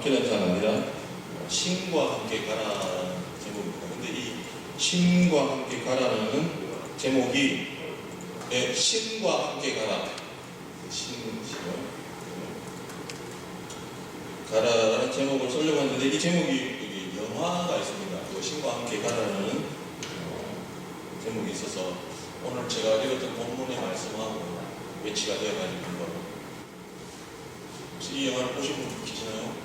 박해전사가 아니라 신과 함께 가라는 제목입니다. 근데 이 신과 함께 가라는 제목이 신과 함께 가라. 신을 가라라는 제목을 쓰려고 했는데 이 제목이 영화가 있습니다. 그 신과 함께 가라는 제목이 있어서 오늘 제가 읽었던 본문의 말씀하고 매치가 되어가지고 혹시 이 영화를 보신 분 계시나요?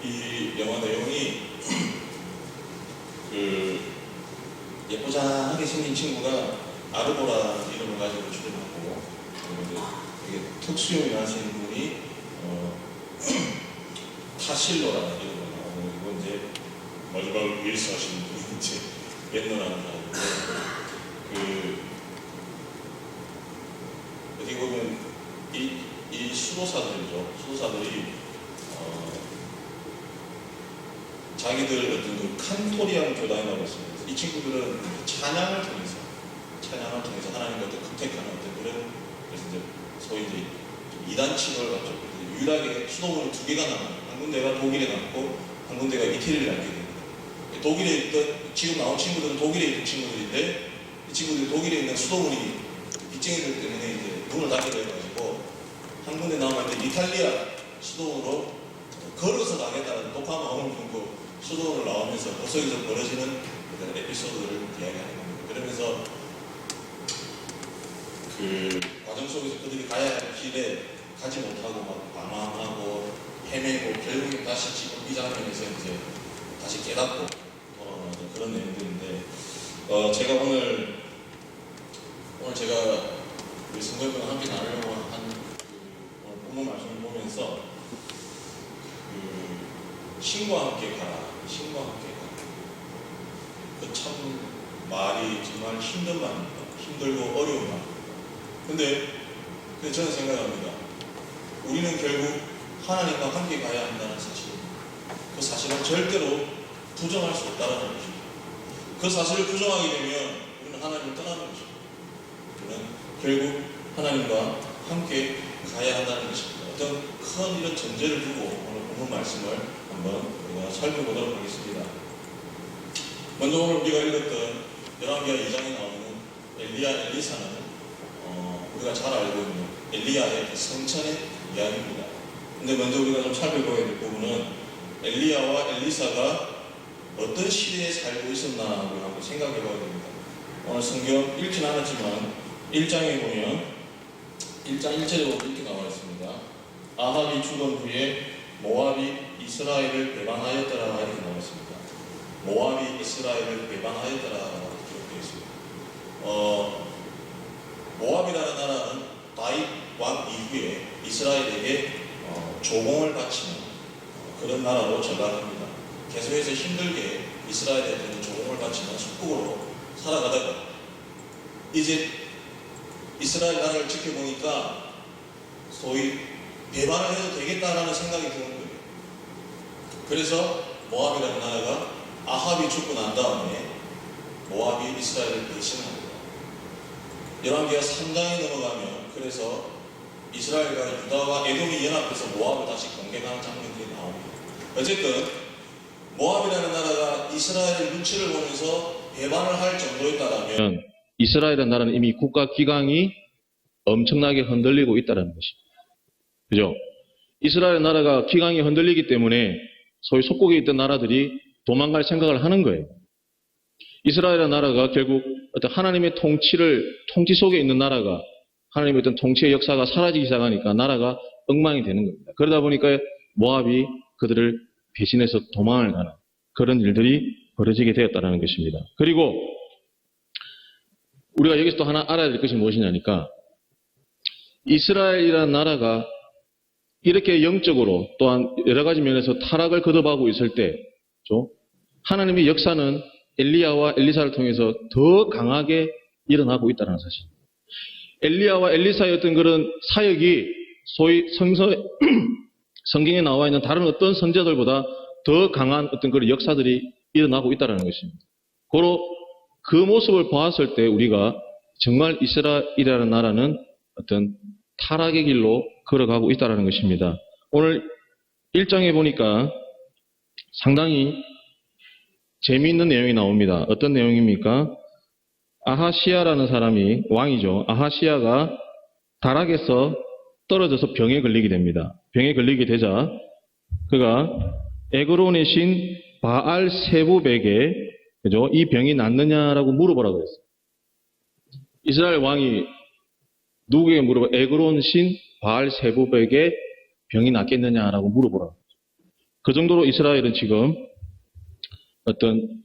이 영화 내용이 예쁘장하게 생긴 친구가 아르고라는 이름을 가지고 출연하고 되게 특수요인 하시는 분이 타실로라는 이름으로 나오고 그리고 이제 마지막 윌스 하시는 분이 이제 옛노라는 사람인데 어떻게 보면 이 수도사들이죠. 수도사들이 자기들 어떤 그 칸토리안 교단이라고 있습니다. 이 친구들은 찬양을 통해서 하나님과 어떤 컨택하는 어떤 그런 그래서 이제 소위 이제 이단치를 갖죠. 유일하게 수도원이 두 개가 남아요. 한 군데가 독일에 남고 한 군데가 이태리를 남게 됩니다. 독일에 있던 지금 나온 친구들은 독일에 있는 친구들인데 이 친구들이 독일에 있는 수도원이 빚쟁이들 때문에 이제 문을 닫게 돼가지고 한 군데 남아있는 이탈리아 수도원으로 걸어서 가겠다는 독한 마음을 품고 수도원을 나오면서 거기서 벌어지는 에피소드를 이야기하는 겁니다. 그러면서 그 과정 속에서 그들이 가야 할 길에 가지 못하고 막 방황하고 헤매고 결국에 다시 지금 이 장면에서 이제 다시 깨닫고 돌아오는 그런 내용들인데 제가 오늘 제가 우리 성도님과 함께 나누려고 한 오늘 본문 말씀을 보면서 신과 함께 가라. 신과 함께 가라. 그 참 말이 정말 힘든 말입니다. 힘들고 어려운 말. 근데 저는 생각합니다. 우리는 결국 하나님과 함께 가야 한다는 사실입니다. 그 사실은 절대로 부정할 수 없다는 것입니다. 그 사실을 부정하게 되면 우리는 하나님을 떠나는 것입니다. 우리는 결국 하나님과 함께 가야 한다는 것입니다. 어떤 큰 이런 전제를 두고 오늘 본문 말씀을 한번 우리가 살펴보도록 하겠습니다. 먼저 오늘 우리가 읽었던 열왕기하 2장에 나오는 엘리야, 엘리사는 우리가 잘 알고 있는 엘리야의 성찬의 이야기입니다. 근데 먼저 우리가 좀 살펴봐야 될 부분은 엘리야와 엘리사가 어떤 시대에 살고 있었나를 한번 생각해 봐야 됩니다. 오늘 성경 읽지는 않았지만 1장에 보면 1장 1절에 이렇게 나와 있습니다. 아합이 죽은 후에 모압이 이스라엘을 배반하였더라 이렇게 나와 있습니다. 모압이 이스라엘을 배반하였더라 라고 기록되어 있습니다. 모압이라는 나라는 다윗 왕 이후에 이스라엘에게 조공을 바치는 그런 나라로 전락합니다. 계속해서 힘들게 이스라엘에 조공을 바치는 속국으로 살아가다가 이제 이스라엘 나라를 지켜보니까 소위 배반을 해도 되겠다라는 생각이 드는 거예요. 그래서 모압이라는 나라가 아합이 죽고 난 다음에 모압이 이스라엘을 대신합니다. 열왕기하 3장에 넘어가면 그래서 이스라엘과 유다와 에돔이 연합해서 모압을 다시 공격하는 장면들이 나옵니다. 어쨌든 모압이라는 나라가 이스라엘의 눈치를 보면서 배반을 할 정도였다면 이스라엘이라는 나라는 이미 국가 기강이 엄청나게 흔들리고 있다는 것입니다. 그죠? 이스라엘 나라가 기강이 흔들리기 때문에 소위 속국에 있던 나라들이 도망갈 생각을 하는 거예요. 이스라엘이라는 나라가 결국 어떤 하나님의 통치 속에 있는 나라가 하나님의 어떤 통치의 역사가 사라지기 시작하니까 나라가 엉망이 되는 겁니다. 그러다 보니까 모압이 그들을 배신해서 도망을 가는 그런 일들이 벌어지게 되었다는 것입니다. 그리고 우리가 여기서 또 하나 알아야 될 것이 무엇이냐니까 이스라엘이라는 나라가 이렇게 영적으로 또한 여러 가지 면에서 타락을 거듭하고 있을 때 하나님의 역사는 엘리야와 엘리사를 통해서 더 강하게 일어나고 있다는 사실. 엘리야와 엘리사의 어떤 그런 사역이 소위 성경에 나와 있는 다른 어떤 선지자들보다 더 강한 어떤 그런 역사들이 일어나고 있다는 것입니다. 고로 그 모습을 보았을 때 우리가 정말 이스라엘이라는 나라는 어떤 타락의 길로 걸어가고 있다는 것입니다. 오늘 1장에 보니까 상당히 재미있는 내용이 나옵니다. 어떤 내용입니까? 아하시아라는 사람이 왕이죠. 아하시아가 다락에서 떨어져서 병에 걸리게 됩니다. 병에 걸리게 되자 그가 에그론의 신 바알 세부백에 그죠? 이 병이 낫느냐라고 물어보라고 했어요. 이스라엘 왕이 누구에게 물어봐? 에그론 신 바알 세부백에 병이 낫겠느냐라고 물어보라고 했어요. 그 정도로 이스라엘은 지금 어떤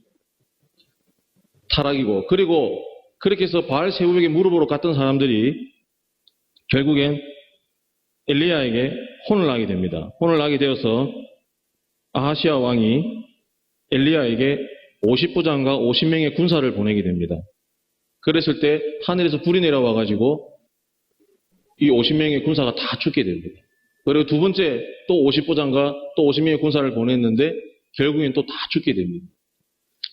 타락이고, 그리고 그렇게 해서 바알 세부백에 물어보러 갔던 사람들이 결국엔 엘리야에게 혼을 나게 됩니다. 혼을 나게 되어서 아하시아 왕이 엘리야에게 50부장과 50명의 군사를 보내게 됩니다. 그랬을 때 하늘에서 불이 내려와가지고 이 50명의 군사가 다 죽게 됩니다. 그리고 두 번째 또 50부장과 또 50명의 군사를 보냈는데 결국엔 또 다 죽게 됩니다.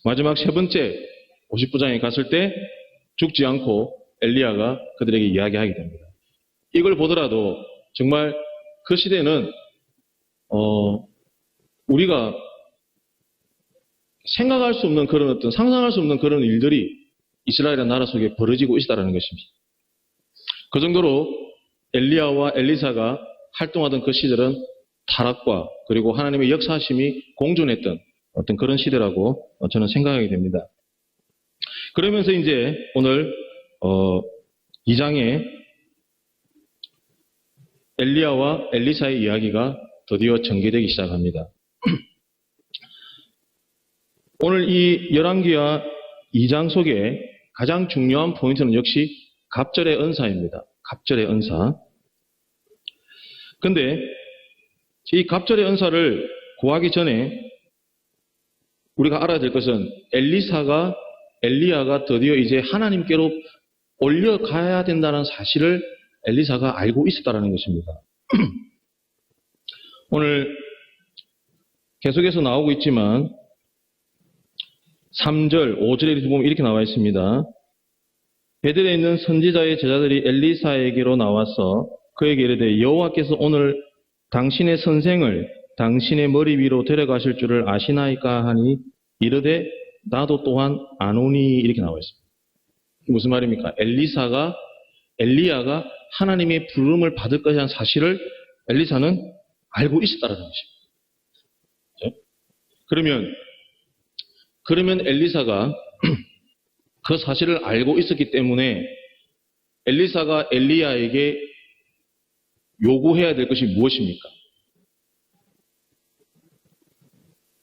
마지막 세 번째 50부장이 갔을 때 죽지 않고 엘리야가 그들에게 이야기하게 됩니다. 이걸 보더라도 정말 그 시대는 우리가 생각할 수 없는 그런 어떤 상상할 수 없는 그런 일들이 이스라엘의 나라 속에 벌어지고 있다는 것입니다. 그 정도로 엘리야와 엘리사가 활동하던 그 시절은 타락과 그리고 하나님의 역사하심이 공존했던 어떤 그런 시대라고 저는 생각하게 됩니다. 그러면서 이제 오늘 2장에 엘리야와 엘리사의 이야기가 드디어 전개되기 시작합니다. 오늘 이 열왕기하 2장 속에 가장 중요한 포인트는 역시 갑절의 은사입니다. 갑절의 은사. 근데 이 갑절의 은사를 구하기 전에 우리가 알아야 될 것은 엘리야가 드디어 이제 하나님께로 올려가야 된다는 사실을 엘리사가 알고 있었다는 것입니다. 오늘 계속해서 나오고 있지만 3절, 5절에 보면 이렇게 나와 있습니다. 베들에 있는 선지자의 제자들이 엘리사에게로 나와서 그에게 이르되 여호와께서 오늘 당신의 선생을 당신의 머리 위로 데려가실 줄을 아시나이까 하니 이르되 나도 또한 아노니 이렇게 나와 있습니다. 무슨 말입니까? 엘리야가 하나님의 부름을 받을 것이라는 사실을 엘리사는 알고 있었다는 것입니다. 그러면 엘리사가 그 사실을 알고 있었기 때문에 엘리사가 엘리야에게 요구해야 될 것이 무엇입니까?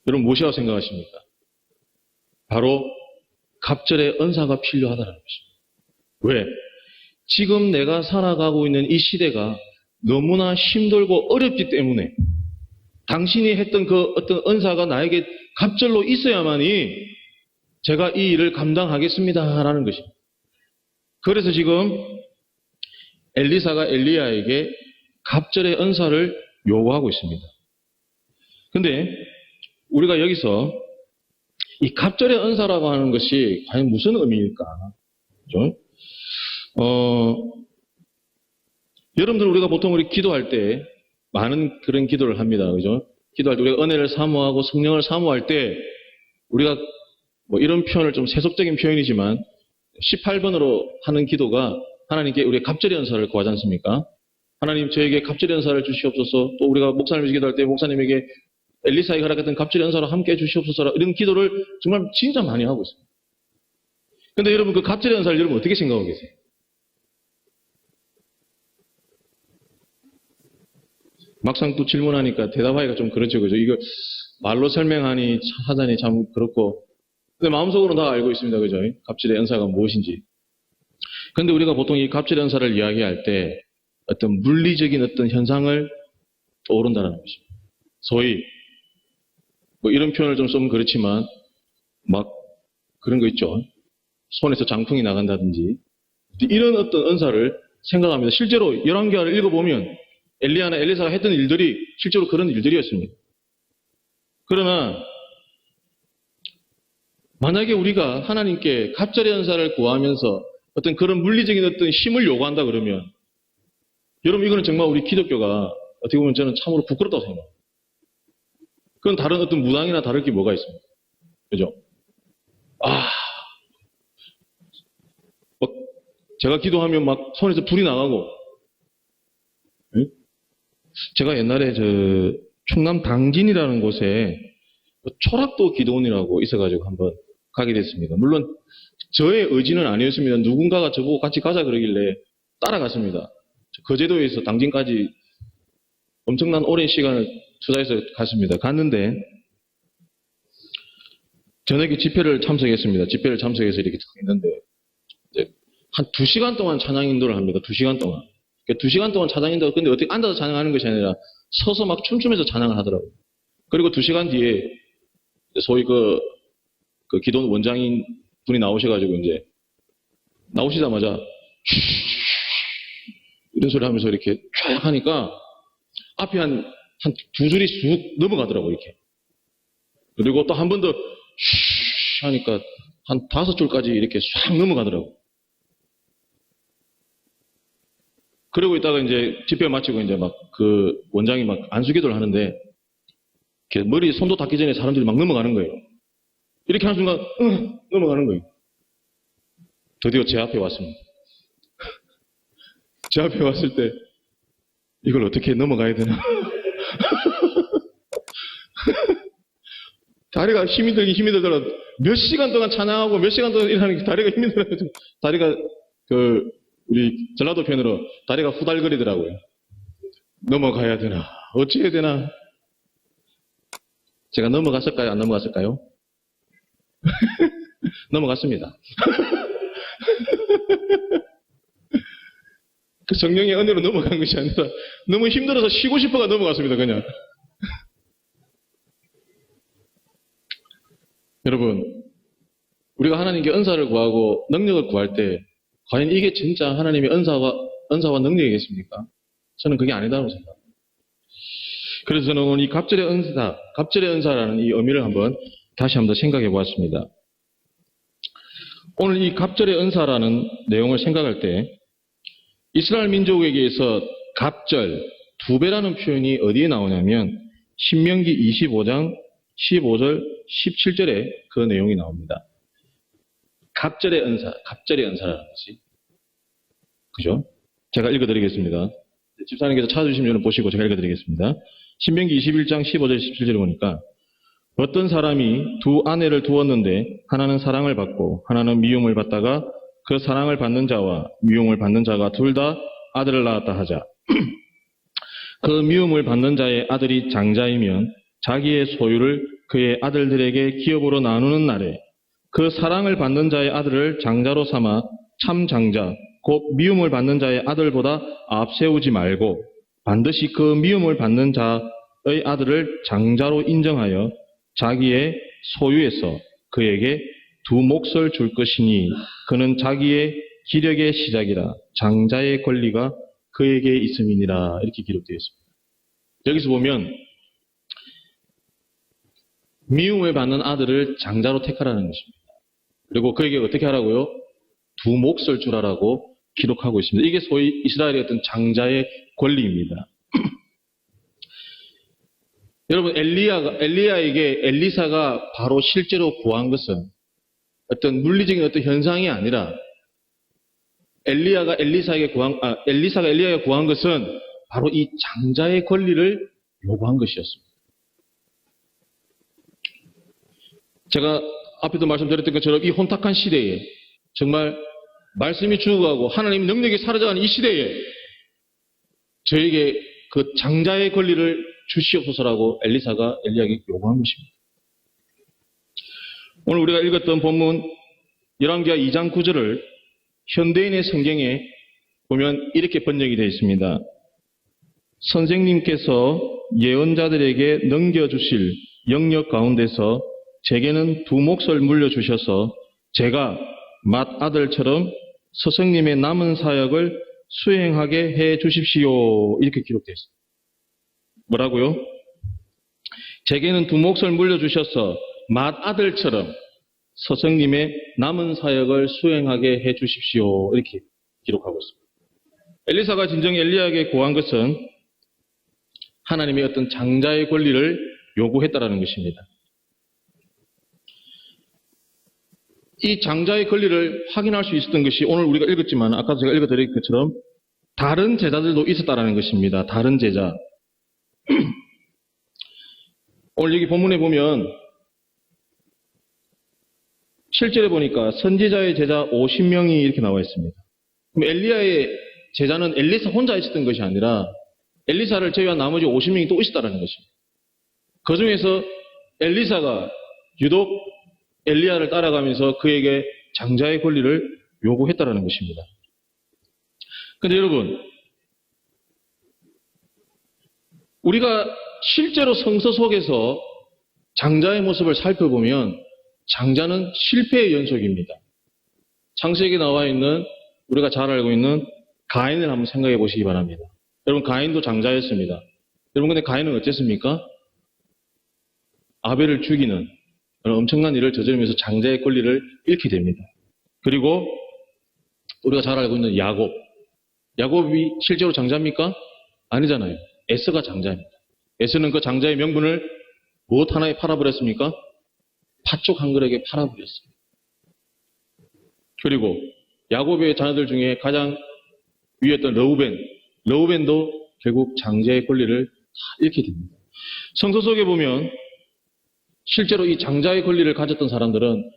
여러분 무엇이라고 생각하십니까? 바로 갑절의 은사가 필요하다는 것입니다. 왜? 지금 내가 살아가고 있는 이 시대가 너무나 힘들고 어렵기 때문에 당신이 했던 그 어떤 은사가 나에게 갑절로 있어야만이 제가 이 일을 감당하겠습니다라는 것입니다. 그래서 지금 엘리사가 엘리야에게 갑절의 은사를 요구하고 있습니다. 근데 우리가 여기서 이 갑절의 은사라고 하는 것이 과연 무슨 의미일까? 그렇죠? 여러분들 우리가 보통 우리 기도할 때 많은 그런 기도를 합니다. 그죠? 기도할 때 우리가 은혜를 사모하고 성령을 사모할 때 우리가 뭐 이런 표현을 좀 세속적인 표현이지만 18번으로 하는 기도가 하나님께 우리의 갑절의 은사를 구하지 않습니까? 하나님 저에게 갑절의 은사를 주시옵소서. 또 우리가 목사님을 기도할 때 목사님에게 엘리사에게 허락했던 갑절의 은사로 함께 해주시옵소서. 이런 기도를 정말 진짜 많이 하고 있습니다. 그런데 여러분 그 갑절의 은사를 여러분 어떻게 생각하고 계세요? 막상 또 질문하니까 대답하기가 좀 그렇죠. 그죠? 이거 말로 설명하니 하자니 참 그렇고. 근데 마음속으로 다 알고 있습니다. 그죠? 갑절의 은사가 무엇인지. 그런데 우리가 보통 이 갑절의 은사를 이야기할 때 어떤 물리적인 어떤 현상을 떠오른다는 것입니다. 소위 뭐 이런 표현을 좀 쓰면 그렇지만 막 그런 거 있죠. 손에서 장풍이 나간다든지 이런 어떤 은사를 생각합니다. 실제로 열왕기하를 읽어보면 엘리야나 엘리사가 했던 일들이 실제로 그런 일들이었습니다. 그러나 만약에 우리가 하나님께 갑절의 은사를 구하면서 어떤 그런 물리적인 어떤 힘을 요구한다 그러면 여러분 이거는 정말 우리 기독교가 어떻게 보면 저는 참으로 부끄럽다고 생각합니다. 그건 다른 어떤 무당이나 다를 게 뭐가 있습니까? 그죠? 막 제가 기도하면 막 손에서 불이 나가고, 응? 제가 옛날에 충남 당진이라는 곳에 초락도 기도원이라고 있어가지고 한번 가게 됐습니다. 물론 저의 의지는 아니었습니다. 누군가가 저보고 같이 가자 그러길래 따라갔습니다. 거제도에서 당진까지 엄청난 오랜 시간을 투자해서 갔습니다. 갔는데 저녁에 집회를 참석했습니다. 집회를 참석해서 이렇게 있는데 한 2시간 동안 찬양 인도를 합니다. 2시간 동안. 그러니까 2시간 동안 찬양 인도가 근데 어떻게 앉아서 찬양하는 것이 아니라 서서 막 춤추면서 찬양을 하더라고요. 그리고 2시간 뒤에 소위 그 기도원 원장인 분이 나오셔가지고 이제 나오시자마자 이런 소리 하면서 이렇게 쫙 하니까 앞에 한 2줄이 쑥 넘어가더라고요, 이렇게. 그리고 또 한 번 더 하니까 한 5줄까지 이렇게 싹 넘어가더라고요. 그러고 있다가 이제 집회 마치고 이제 막 그 원장이 막 안수기도를 하는데 이렇게 머리 손도 닿기 전에 사람들이 막 넘어가는 거예요. 이렇게 하는 순간 넘어가는 거예요. 드디어 제 앞에 왔습니다. 제 앞에 왔을 때 이걸 어떻게 넘어가야 되나. 다리가 힘이 들더라. 몇 시간 동안 찬양하고 몇 시간 동안 일하는 게 다리가 힘이 들어요. 다리가 우리 전라도 표현으로 다리가 후달거리더라고요. 넘어가야 되나? 어찌해야 되나? 제가 넘어갔을까요? 안 넘어갔을까요? 넘어갔습니다. 그 성령의 은혜로 넘어간 것이 아니라 너무 힘들어서 쉬고 싶어가 넘어갔습니다. 그냥. 여러분, 우리가 하나님께 은사를 구하고 능력을 구할 때 과연 이게 진짜 하나님의 은사와 능력이겠습니까? 저는 그게 아니다고 생각합니다. 그래서 저는 오늘 이 갑절의 은사라는 이 의미를 다시 한번 생각해 보았습니다. 오늘 이 갑절의 은사라는 내용을 생각할 때 이스라엘 민족에게서 갑절, 2배라는 표현이 어디에 나오냐면 신명기 25장 15절, 17절에 그 내용이 나옵니다. 갑절의 은사라는 것이. 그죠? 제가 읽어드리겠습니다. 집사님께서 찾아주시면 보시고 제가 읽어드리겠습니다. 신명기 21장 15절, 17절에 보니까 어떤 사람이 2 아내를 두었는데 하나는 사랑을 받고 하나는 미움을 받다가 그 사랑을 받는 자와 미움을 받는 자가 둘 다 아들을 낳았다 하자. 그 미움을 받는 자의 아들이 장자이면 자기의 소유를 그의 아들들에게 기업으로 나누는 날에 그 사랑을 받는 자의 아들을 장자로 삼아 참 장자, 곧 미움을 받는 자의 아들보다 앞세우지 말고 반드시 그 미움을 받는 자의 아들을 장자로 인정하여 자기의 소유에서 그에게 2 몫을 줄 것이니 그는 자기의 기력의 시작이라 장자의 권리가 그에게 있음이니라. 이렇게 기록되어 있습니다. 여기서 보면 미움을 받는 아들을 장자로 택하라는 것입니다. 그리고 그에게 어떻게 하라고요? 2 몫을 주라라고 기록하고 있습니다. 이게 소위 이스라엘의 어떤 장자의 권리입니다. 여러분, 엘리야에게 엘리사가 바로 실제로 구한 것은 어떤 물리적인 어떤 현상이 아니라 엘리사가 엘리야에게 구한 것은 바로 이 장자의 권리를 요구한 것이었습니다. 제가 앞에도 말씀드렸던 것처럼 이 혼탁한 시대에 정말 말씀이 죽어가고 하나님의 능력이 사라져가는 이 시대에 저에게 그 장자의 권리를 주시옵소서라고 엘리사가 엘리야에게 요구한 것입니다. 오늘 우리가 읽었던 본문 열왕기하 2장 9절을 현대인의 성경에 보면 이렇게 번역이 되어 있습니다. 선생님께서 예언자들에게 넘겨주실 영역 가운데서 제게는 2 몫을 물려주셔서 제가 맏아들처럼 스승님의 남은 사역을 수행하게 해 주십시오. 이렇게 기록되어 있습니다. 뭐라고요? 제게는 2 몫을 물려주셔서 맏아들처럼 스승님의 남은 사역을 수행하게 해 주십시오. 이렇게 기록하고 있습니다. 엘리사가 진정 엘리야에게 구한 것은 하나님의 어떤 장자의 권리를 요구했다라는 것입니다. 이 장자의 권리를 확인할 수 있었던 것이 오늘 우리가 읽었지만 아까도 제가 읽어드린 것처럼 다른 제자들도 있었다라는 것입니다. 다른 제자. 오늘 여기 본문에 보면 실제로 보니까 선지자의 제자 50명이 이렇게 나와 있습니다. 그럼 엘리야의 제자는 엘리사 혼자 있었던 것이 아니라 엘리사를 제외한 나머지 50명이 또 있었다는 것입니다. 그 중에서 엘리사가 유독 엘리야를 따라가면서 그에게 장자의 권리를 요구했다는 것입니다. 그런데 여러분, 우리가 실제로 성서 속에서 장자의 모습을 살펴보면 장자는 실패의 연속입니다. 창세기에 나와 있는 우리가 잘 알고 있는 가인을 한번 생각해 보시기 바랍니다. 여러분, 가인도 장자였습니다. 여러분, 근데 가인은 어땠습니까? 아벨을 죽이는 엄청난 일을 저지르면서 장자의 권리를 잃게 됩니다. 그리고 우리가 잘 알고 있는 야곱. 야곱이 실제로 장자입니까? 아니잖아요. 에서가 장자입니다. 에서는 그 장자의 명분을 무엇 하나에 팔아버렸습니까? 팥죽 한 그릇에 팔아버렸습니다. 그리고 야곱의 자녀들 중에 가장 위였던 러우벤도 결국 장자의 권리를 다 잃게 됩니다. 성서 속에 보면 실제로 이 장자의 권리를 가졌던 사람들은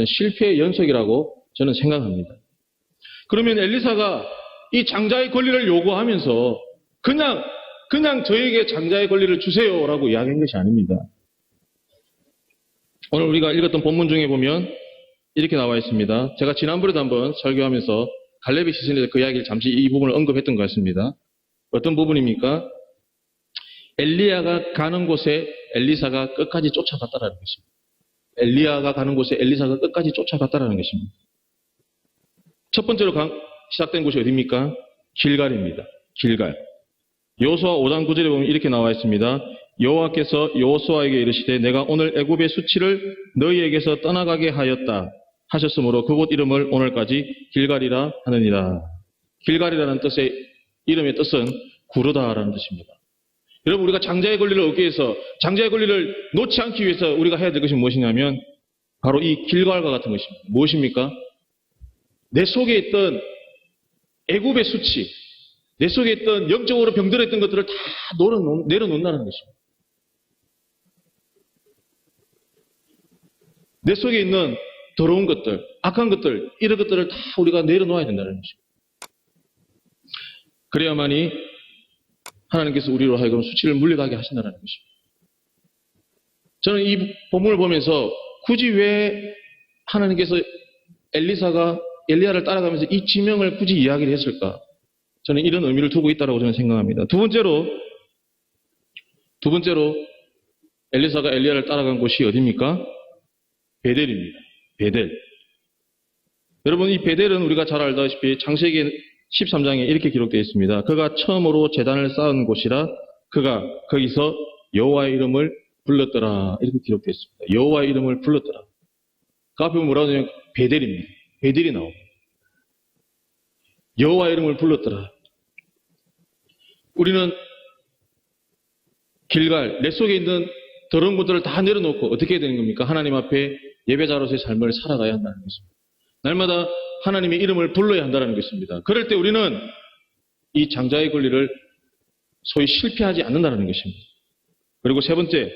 실패의 연속이라고 저는 생각합니다. 그러면 엘리사가 이 장자의 권리를 요구하면서 그냥 저에게 장자의 권리를 주세요라고 이야기한 것이 아닙니다. 오늘 우리가 읽었던 본문 중에 보면 이렇게 나와 있습니다. 제가 지난번에도 한번 설교하면서 갈렙의 시선에서 그 이야기를 잠시 이 부분을 언급했던 것 같습니다. 어떤 부분입니까? 엘리야가 가는 곳에 엘리사가 끝까지 쫓아갔다라는 것입니다. 엘리야가 가는 곳에 엘리사가 끝까지 쫓아갔다라는 것입니다. 첫 번째로 시작된 곳이 어디입니까? 길갈입니다. 길갈. 여호수아 5장 9절에 보면 이렇게 나와 있습니다. 여호와께서 여호수아에게 이르시되 내가 오늘 애굽의 수치를 너희에게서 떠나가게 하였다 하셨으므로 그곳 이름을 오늘까지 길갈이라 하느니라. 길갈이라는 이름의 뜻은 구르다라는 뜻입니다. 여러분, 우리가 장자의 권리를 얻기 위해서, 장자의 권리를 놓지 않기 위해서 우리가 해야 될 것이 무엇이냐면 바로 이 길갈과 같은 것입니다. 무엇입니까? 내 속에 있던 애굽의 수치, 내 속에 있던 영적으로 병들었던 것들을 다 내려놓는다는 것입니다. 내 속에 있는 더러운 것들, 악한 것들, 이런 것들을 다 우리가 내려놓아야 된다는 것입니다. 그래야만이 하나님께서 우리로 하여금 수치를 물리가게 하신다는 것입니다. 저는 이 본문을 보면서 굳이 왜 하나님께서 엘리야를 따라가면서 이 지명을 굳이 이야기를 했을까? 저는 이런 의미를 두고 있다고 저는 생각합니다. 두 번째로 엘리사가 엘리야를 따라간 곳이 어디입니까? 베델입니다. 베델. 여러분, 이 베델은 우리가 잘 알다시피 창세기 13장에 이렇게 기록되어 있습니다. 그가 처음으로 제단을 쌓은 곳이라 그가 거기서 여호와의 이름을 불렀더라. 이렇게 기록되어 있습니다. 여호와의 이름을 불렀더라. 그 앞에 뭐라고 하냐면 베델입니다. 베델이 나옵니다. 여호와의 이름을 불렀더라. 우리는 길갈, 내 속에 있는 더러운 것들을 다 내려놓고 어떻게 해야 되는 겁니까? 하나님 앞에 예배자로서의 삶을 살아가야 한다는 것입니다. 날마다 하나님의 이름을 불러야 한다는 것입니다. 그럴 때 우리는 이 장자의 권리를 소위 실패하지 않는다는 것입니다. 그리고 세 번째,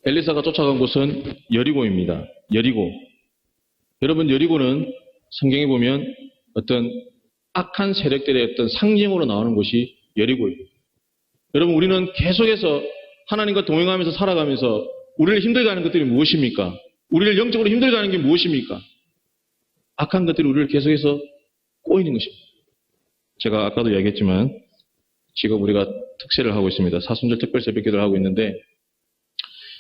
엘리사가 쫓아간 곳은 여리고입니다. 여리고. 여러분, 여리고는 성경에 보면 어떤 악한 세력들의 어떤 상징으로 나오는 곳이 여리고입니다. 여러분, 우리는 계속해서 하나님과 동행하면서 살아가면서 우리를 힘들게 하는 것들이 무엇입니까? 우리를 영적으로 힘들게 하는 게 무엇입니까? 악한 것들이 우리를 계속해서 꼬이는 것입니다. 제가 아까도 이야기했지만 지금 우리가 특세를 하고 있습니다. 사순절 특별 새벽기도를 하고 있는데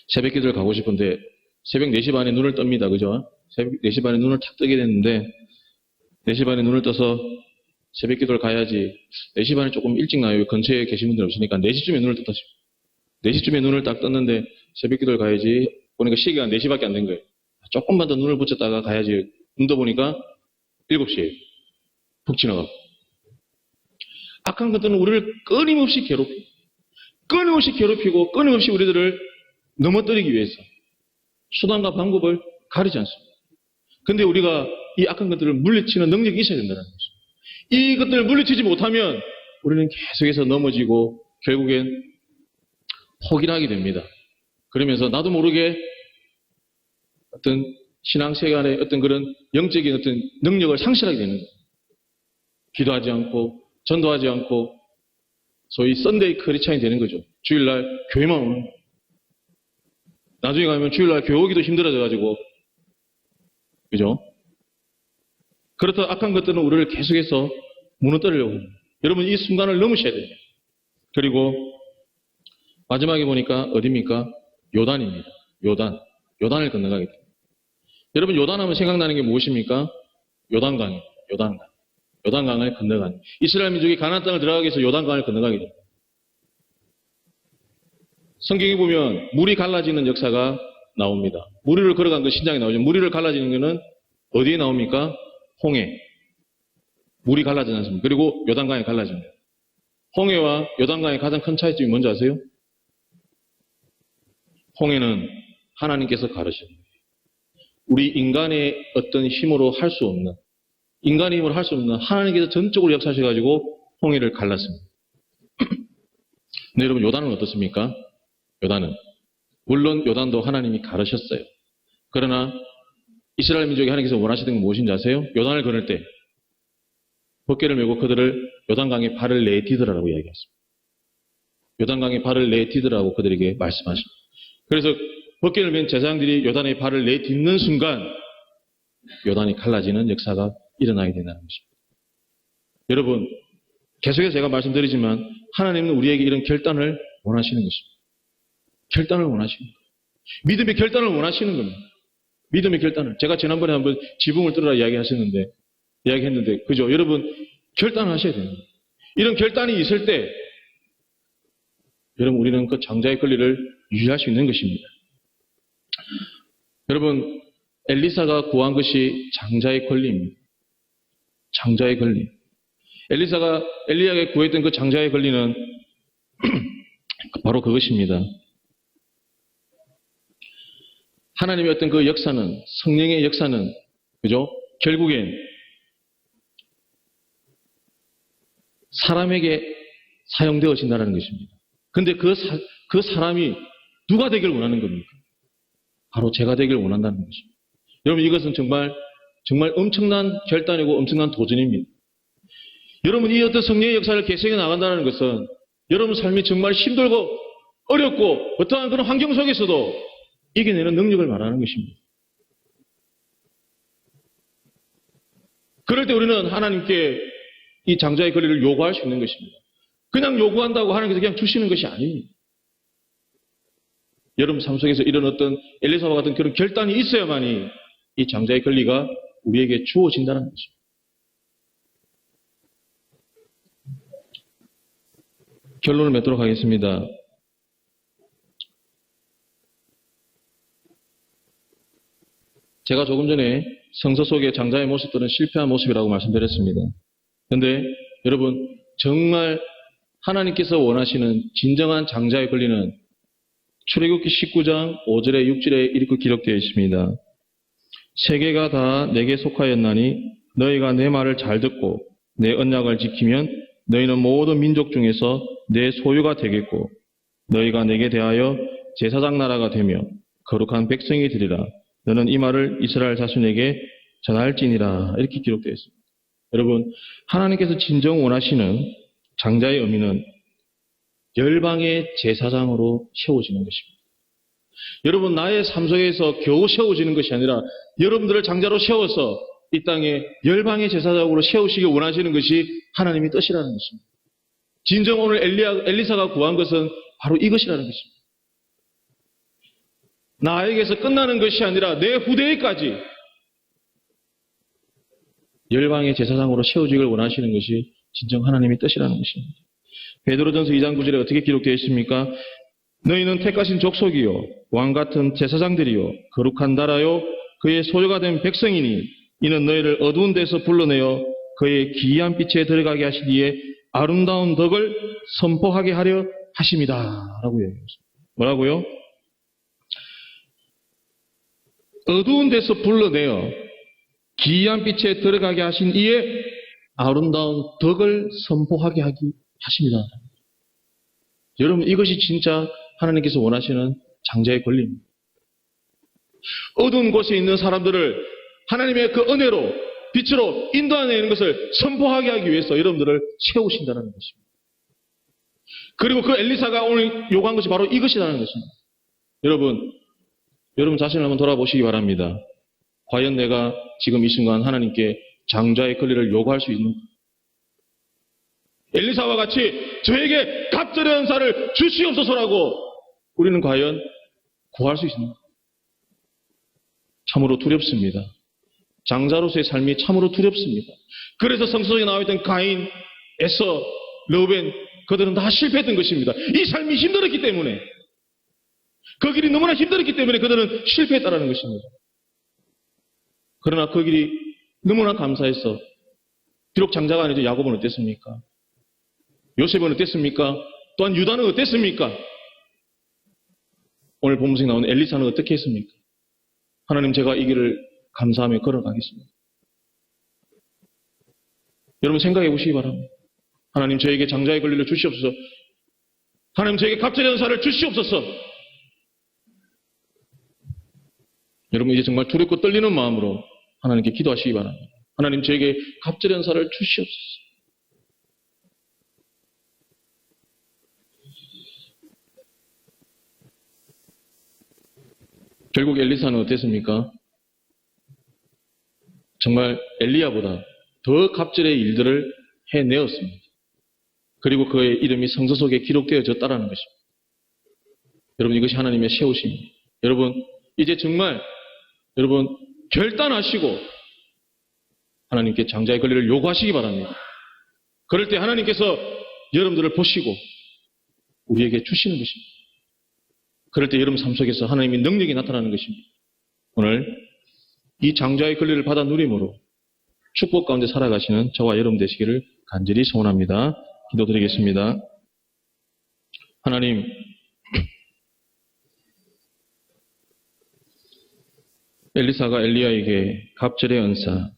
새벽기도를 가고 싶은데 새벽 4시 반에 눈을 뜹니다. 그죠? 새벽 4시 반에 눈을 탁 뜨게 됐는데 4시 반에 눈을 떠서 새벽기도를 가야지 4시 반에 조금 일찍 나요. 근처에 계신 분들 없으니까 4시쯤에 눈을 떴다. 4시쯤에 눈을 딱 떴는데 새벽기도를 가야지 보니까 시계가 4시밖에 안 된 거예요. 조금만 더 눈을 붙였다가 가야지. 눈 떠 보니까 7시에요. 푹 지나가고. 악한 것들은 우리를 끊임없이 괴롭히고 끊임없이 우리들을 넘어뜨리기 위해서 수단과 방법을 가리지 않습니다. 근데 우리가 이 악한 것들을 물리치는 능력이 있어야 된다는 거죠. 이 것들을 물리치지 못하면 우리는 계속해서 넘어지고 결국엔 포기를 하게 됩니다. 그러면서 나도 모르게 어떤 신앙생활의 어떤 그런 영적인 어떤 능력을 상실하게 되는 거예요. 기도하지 않고 전도하지 않고 소위 썬데이 크리스찬이 되는 거죠. 주일날 교회만 오는 거예요. 나중에 가면 주일날 교회 오기도 힘들어져가지고 그죠? 그렇다 악한 것들은 우리를 계속해서 무너뜨리려고 합니다. 여러분 이 순간을 넘으셔야 돼요. 그리고 마지막에 보니까 어디입니까? 요단입니다. 요단을 건너가게 됩니다. 여러분 요단하면 생각나는 게 무엇입니까? 요단강이에요. 요단강을 건너가는. 이스라엘 민족이 가나안 땅을 들어가기 위해서 요단강을 건너가게 됩니다. 성경에 보면 물이 갈라지는 역사가 나옵니다. 무리를 걸어간 그 신장에 나오죠. 무리를 갈라지는 것은 어디에 나옵니까? 홍해. 물이 갈라지지 않습니까? 그리고 요단강에 갈라집니다. 홍해와 요단강의 가장 큰 차이점이 뭔지 아세요? 홍해는 하나님께서 가르십니다. 우리 인간의 어떤 힘으로 할 수 없는, 인간의 힘으로 할 수 없는 하나님께서 전적으로 역사하셔가지고 홍해를 갈랐습니다. 근데 여러분 요단은 어떻습니까? 요단은 물론 요단도 하나님이 가르셨어요. 그러나 이스라엘 민족이 하나님께서 원하시던 건 무엇인지 아세요? 요단을 건널 때 벗개를 메고 그들을 요단강에 발을 내디디라고 이야기했습니다. 요단강에 발을 내디디라고 그들에게 말씀하십니다. 그래서 벗개를 맨 제사장들이 요단에 발을 내딛는 순간 요단이 갈라지는 역사가 일어나게 된다는 것입니다. 여러분 계속해서 제가 말씀드리지만 하나님은 우리에게 이런 결단을 원하시는 것입니다. 결단을 원하십니다. 믿음의 결단을 원하시는 겁니다. 믿음의 결단을. 제가 지난번에 한번 지붕을 뚫으라 이야기했는데, 그죠? 여러분, 결단을 하셔야 됩니다. 이런 결단이 있을 때, 여러분, 우리는 그 장자의 권리를 유지할 수 있는 것입니다. 여러분, 엘리사가 구한 것이 장자의 권리입니다. 장자의 권리. 엘리사가 엘리야에게 구했던 그 장자의 권리는 바로 그것입니다. 하나님의 어떤 그 역사는, 성령의 역사는, 그죠? 결국엔 사람에게 사용되어진다는 것입니다. 근데 그 사람이 누가 되기를 원하는 겁니까? 바로 제가 되기를 원한다는 것입니다. 여러분, 이것은 정말 엄청난 결단이고 엄청난 도전입니다. 여러분, 이 어떤 성령의 역사를 계속해 나간다는 것은 여러분 삶이 정말 힘들고 어렵고 어떠한 그런 환경 속에서도 이겨내는 능력을 말하는 것입니다. 그럴 때 우리는 하나님께 이 장자의 권리를 요구할 수 있는 것입니다. 그냥 요구한다고 하나님께서 그냥 주시는 것이 아닙니다. 여러분 삶 속에서 이런 어떤 엘리사와 같은 그런 결단이 있어야만이 이 장자의 권리가 우리에게 주어진다는 것입니다. 결론을 맺도록 하겠습니다. 제가 조금 전에 성서 속의 장자의 모습들은 실패한 모습이라고 말씀드렸습니다. 그런데 여러분 정말 하나님께서 원하시는 진정한 장자의 권리는 출애굽기 19장 5절에 6절에 이렇게 기록되어 있습니다. 세계가 다 내게 속하였나니 너희가 내 말을 잘 듣고 내 언약을 지키면 너희는 모든 민족 중에서 내 소유가 되겠고 너희가 내게 대하여 제사장 나라가 되며 거룩한 백성이 되리라. 너는 이 말을 이스라엘 자손에게 전할지니라. 이렇게 기록되어 있습니다. 여러분, 하나님께서 진정 원하시는 장자의 의미는 열방의 제사장으로 세워지는 것입니다. 여러분, 나의 삶 속에서 겨우 세워지는 것이 아니라 여러분들을 장자로 세워서 이 땅에 열방의 제사장으로 세우시길 원하시는 것이 하나님의 뜻이라는 것입니다. 진정 오늘 엘리사가 구한 것은 바로 이것이라는 것입니다. 나에게서 끝나는 것이 아니라 내 후대에까지 열방의 제사장으로 세워지길 원하시는 것이 진정 하나님의 뜻이라는 것입니다. 베드로전서 2장 9절에 어떻게 기록되어 있습니까? 너희는 택하신 족속이요 왕같은 제사장들이요 거룩한 나라요 그의 소유가 된 백성이니 이는 너희를 어두운 데서 불러내어 그의 기이한 빛에 들어가게 하시기에 아름다운 덕을 선포하게 하려 하십니다. 라고 얘기했습니다. 뭐라고요? 어두운 데서 불러내어 기이한 빛에 들어가게 하신 이의 아름다운 덕을 선포하게 하기 하십니다. 여러분, 이것이 진짜 하나님께서 원하시는 장자의 권리입니다. 어두운 곳에 있는 사람들을 하나님의 그 은혜로, 빛으로 인도하는 것을 선포하게 하기 위해서 여러분들을 채우신다는 것입니다. 그리고 그 엘리사가 오늘 요구한 것이 바로 이것이라는 것입니다. 여러분 자신을 한번 돌아보시기 바랍니다. 과연 내가 지금 이 순간 하나님께 장자의 권리를 요구할 수 있는가? 엘리사와 같이 저에게 갑절의 은사를 주시옵소서라고 우리는 과연 구할 수 있습니까? 참으로 두렵습니다. 장자로서의 삶이 참으로 두렵습니다. 그래서 성서에 나와 있던 가인, 에서, 르우벤 그들은 다 실패했던 것입니다. 이 삶이 힘들었기 때문에, 그 길이 너무나 힘들었기 때문에 그들은 실패했다는 것입니다. 그러나 그 길이 너무나 감사해서 비록 장자가 아니죠. 야곱은 어땠습니까? 요셉은 어땠습니까? 또한 유다는 어땠습니까? 오늘 본문에 나오는 엘리사는 어떻게 했습니까? 하나님, 제가 이 길을 감사하며 걸어가겠습니다. 여러분 생각해 보시기 바랍니다. 하나님, 저에게 장자의 권리를 주시옵소서. 하나님, 저에게 갑절의 은사를 주시옵소서. 여러분, 이제 정말 두렵고 떨리는 마음으로 하나님께 기도하시기 바랍니다. 하나님, 저에게 갑절의 은사를 주시옵소서. 결국 엘리사는 어땠습니까? 정말 엘리야보다 더 갑절의 일들을 해내었습니다. 그리고 그의 이름이 성서 속에 기록되어졌다는 것입니다. 여러분, 이것이 하나님의 세우심입니다. 여러분, 이제 정말 여러분 결단하시고 하나님께 장자의 권리를 요구하시기 바랍니다. 그럴 때 하나님께서 여러분들을 보시고 우리에게 주시는 것입니다. 그럴 때 여러분 삶 속에서 하나님의 능력이 나타나는 것입니다. 오늘 이 장자의 권리를 받아 누림으로 축복 가운데 살아가시는 저와 여러분 되시기를 간절히 소원합니다. 기도드리겠습니다. 하나님, 엘리사가 엘리야에게 갑절의 은사,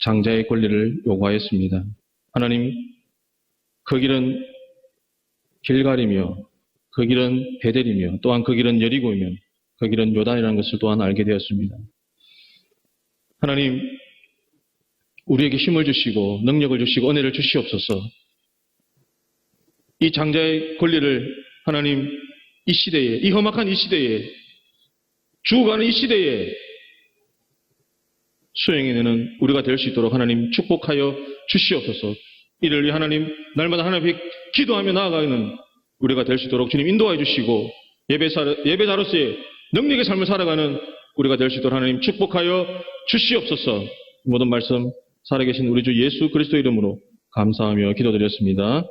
장자의 권리를 요구하였습니다. 하나님, 그 길은 길갈이며 그 길은 베델이며 또한 그 길은 여리고이며 그 길은 요단이라는 것을 또한 알게 되었습니다. 하나님, 우리에게 힘을 주시고 능력을 주시고 은혜를 주시옵소서. 이 장자의 권리를 하나님, 이 시대에, 이 험악한 이 시대에, 죽어가는 이 시대에 수행해내는 우리가 될 수 있도록 하나님 축복하여 주시옵소서. 이를 위해 하나님, 날마다 하나님 앞에 기도하며 나아가는 우리가 될 수 있도록 주님 인도하여 주시고, 예배자로서의 능력의 삶을 살아가는 우리가 될 수 있도록 하나님 축복하여 주시옵소서. 모든 말씀 살아계신 우리 주 예수 그리스도 이름으로 감사하며 기도드렸습니다.